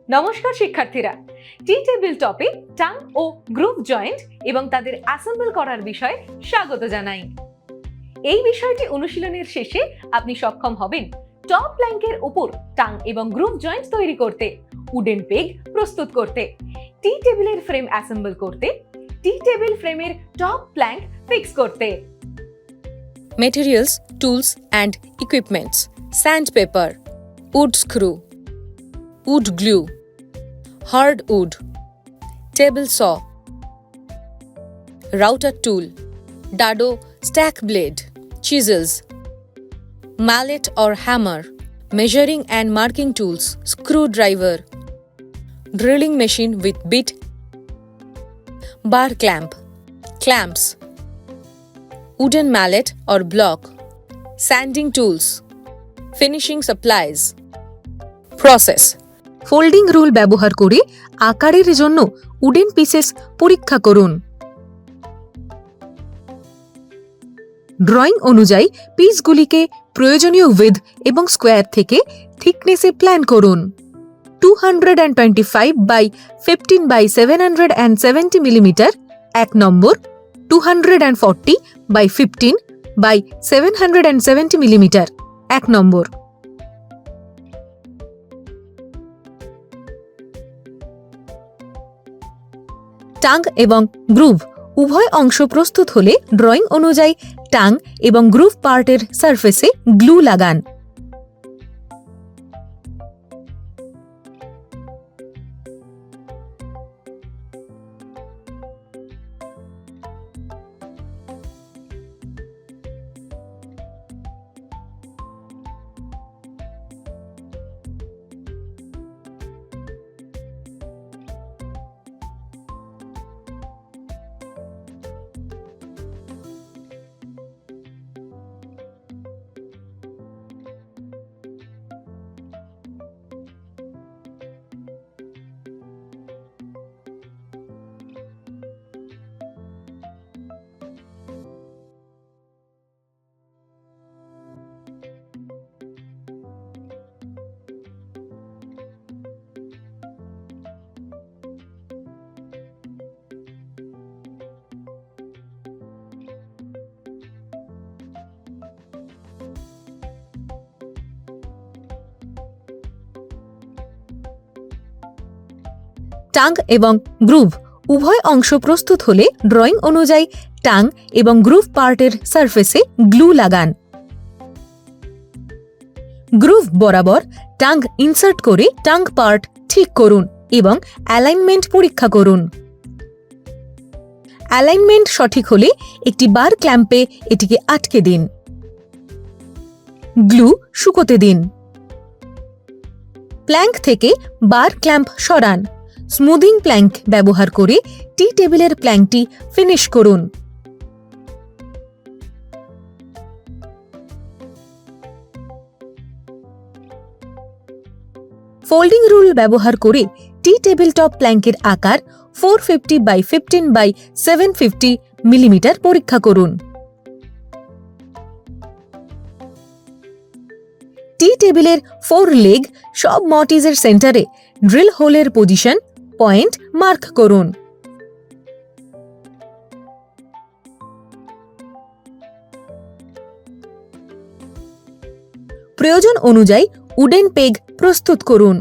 নমস্কার শিক্ষার্থীরা, টি টেবিল টপে টাং ও গ্রুপ জয়েন্ট এবং তাদের অ্যাসেম্বল করার বিষয়ে স্বাগত জানাই। এই বিষয়টি অনুশীলনের শেষে আপনি সক্ষম হবেন টপ প্ল্যাঙ্কের উপর টাং এবং গ্রুপ জয়েন্ট তৈরি করতে, উডেন পেগ প্রস্তুত করতে, টি টেবিলের ফ্রেম অ্যাসেম্বল করতে, টি টেবিল ফ্রেমের টপ প্ল্যাঙ্ক ফিক্স করতে। Materials, tools and equipments: sandpaper, wood screw, wood glue, hardwood, table saw, router tool, dado stack blade, chisels, mallet or hammer, measuring and marking tools, screwdriver, drilling machine with bit, bar clamp, clamps, wooden mallet or block, sanding tools, finishing supplies. Process: folding rule ব্যবহার করে আকারের জন্য wooden pieces পরীক্ষা করুন। Drawing অনুযায়ী পিসগুলিকে প্রয়োজনীয় width এবং square থেকে থিকনেসে প্ল্যান করুন। 225 by 15 by 770 millimetre 1 number, 240 by 15 by 770 millimetre 1 number. Tongue এবং গ্রুভ উভয় অংশ প্রস্তুত হলে ড্রয়িং অনুযায়ী টাং এবং গ্রুভ পার্টের সারফেসে গ্লু লাগান। টাং এবং গ্রুভ উভয় অংশ প্রস্তুত হলে ড্রয়িং অনুযায়ী টাং এবং গ্রুভ পার্টের সারফেসে গ্লু লাগান। গ্রুভ বরাবর টাং ইনসার্ট করে টাং পার্ট ঠিক করুন এবং অ্যালাইনমেন্ট পরীক্ষা করুন। অ্যালাইনমেন্ট সঠিক হলে একটি বার ক্ল্যাম্পে এটিকে আটকে দিন। গ্লু শুকোতে দিন। প্ল্যাঙ্ক থেকে বার ক্ল্যাম্প সরান। স্মুদিং প্ল্যাঙ্ক ব্যবহার করে টি টেবিলের প্ল্যাঙ্কটি ফিনিশ করুন। ফোল্ডিং রুল ব্যবহার করে টি টেবিল টপ প্ল্যাঙ্কের আকার 450 বাই 15 বাই 750 মিলিমিটার পরীক্ষা করুন। টি টেবিলের 4 লেগ সব মটিজের সেন্টারে ড্রিল হোলের পজিশন পয়েন্ট মার্ক করুন। প্রয়োজন অনুযায়ী উডেন পেগ প্রস্তুত করুন।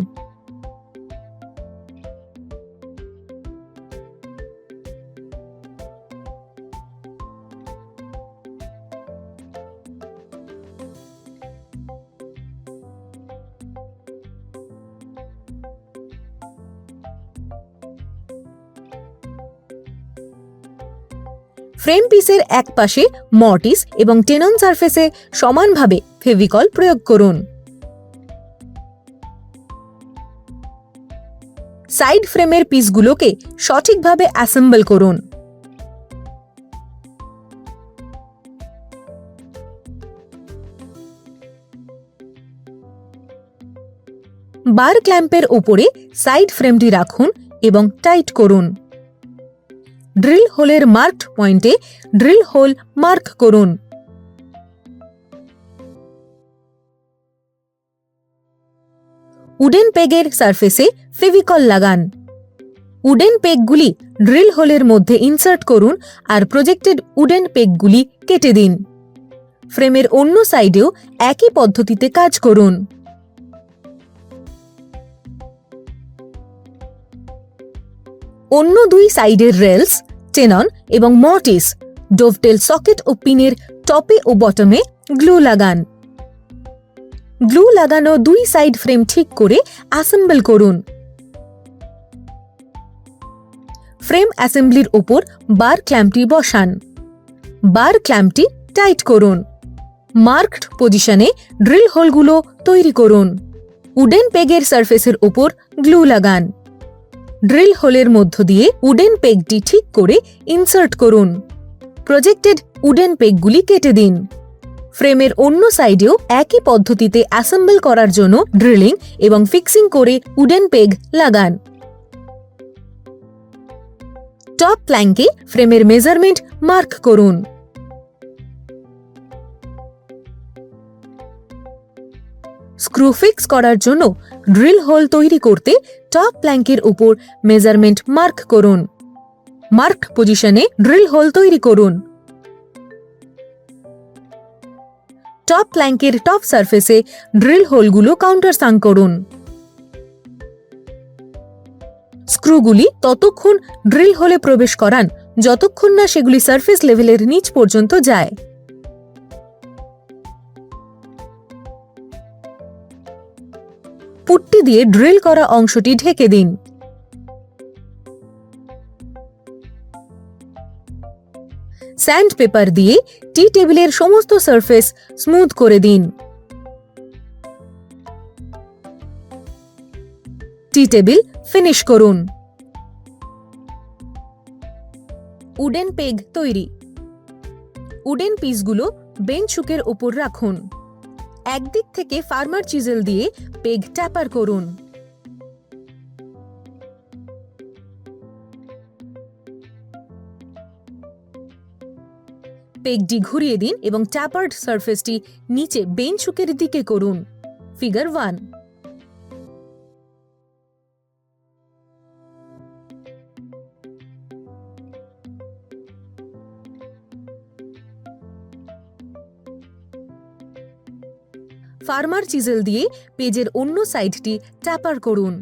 ফ্রেম পিসের এক পাশে মর্টিস এবং টেনন সারফেসে সমানভাবে ফেভিকল প্রয়োগ করুন। সাইড ফ্রেমের পিসগুলোকে সঠিকভাবে অ্যাসেম্বল করুন। বার ক্ল্যাম্পের উপরে সাইড ফ্রেমটি রাখুন এবং টাইট করুন। ড্রিল হোলের মার্কড পয়েন্টে ড্রিল হোল মার্ক করুন। উডেন পেগের সারফেসে ফেভিকল লাগান। উডেন পেগগুলি ড্রিল হোলের মধ্যে ইনসার্ট করুন আর প্রজেক্টেড উডেন পেগগুলি কেটে দিন। ফ্রেমের অন্য সাইডেও একই পদ্ধতিতে কাজ করুন। অন্য দুই সাইডের রেলস, টেনন এবং মর্টিস, ডোভটেল সকেট ও পিনের টপে ও বটমে গ্লু লাগান। গ্লু লাগানো দুই সাইড ফ্রেম ঠিক করে অ্যাসেম্বল করুন। ফ্রেম অ্যাসেম্বলির ওপর বার ক্ল্যাম্পটি বসান। বার ক্ল্যাম্পটি টাইট করুন। মার্কড পজিশনে ড্রিল হোলগুলো তৈরি করুন। উডেন পেগের সারফেসের ওপর গ্লু লাগান। ড্রিল হোলের মধ্য দিয়ে উডেন পেগটি ঠিক করে ইনসার্ট করুন। প্রজেক্টেড উডেন পেগগুলি কেটে দিন। ফ্রেমের অন্য সাইডেও একই পদ্ধতিতে অ্যাসেম্বল করার জন্য ড্রিলিং এবং ফিক্সিং করে উডেন পেগ লাগান। টপ প্ল্যাঙ্কে ফ্রেমের মেজারমেন্ট মার্ক করুন। স্ক্রু ফিক্স করার জন্য ড্রিল হোল তৈরি করতে টপ প্ল্যাঙ্কের উপর মেজারমেন্ট মার্ক করুন। মার্কড পজিশনে ড্রিল হোল তৈরি করুন। টপ প্ল্যাঙ্কের টপ সারফেসে ড্রিল হোলগুলো কাউন্টারসাঙ্ক করুন। স্ক্রুগুলি ততক্ষণ ড্রিল হোলে প্রবেশ করান যতক্ষণ না সেগুলি সারফেস লেভেলের নিচ পর্যন্ত যায়। পুট্টি দিয়ে ড্রিল করা অংশটি ঢেকে দিন। স্যান্ড পেপার দিয়ে টি টেবিলের সমস্ত সারফেস স্মুথ করে দিন। টি টেবিল ফিনিশ করুন। উডেন পেগ তৈরি। উডেন পিসগুলো বেঞ্চ হুকের উপর রাখুন। একদিক থেকে ফার্মার চিজেল দিয়ে পেগ ট্যাপার করুন। পেগটি ঘুরিয়ে দিন এবং ট্যাপার্ড সারফেসটি নিচে বেঞ্চ হুকের দিকে করুন। ফিগার 1। ফার্মার চিজেল দিয়ে পেজের অন্য সাইডটি ট্যাপার করুন।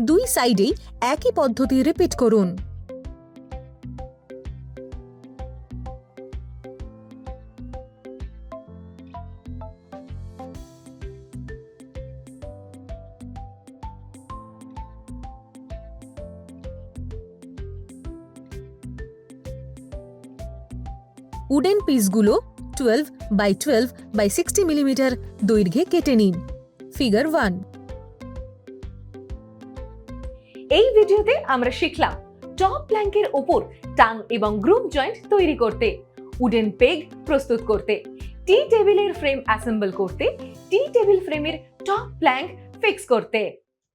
দুই সাইডেই একই পদ্ধতি রিপিট করুন। উডেন পিসগুলো 12 বাই 12 বাই 60 মিলিমিটার দৈর্ঘ্যে কেটে নিন। ফিগার 1। এই ভিডিওতে আমরা শিখলাম টপ প্ল্যাঙ্কের ওপর টাং এবং গ্রুভ জয়েন্ট তৈরি করতে, উডেন পেগ প্রস্তুত করতে, টি টেবিলের ফ্রেম অ্যাসেম্বল করতে, টি টেবিল ফ্রেমের টপ প্ল্যাঙ্ক ফিক্স করতে।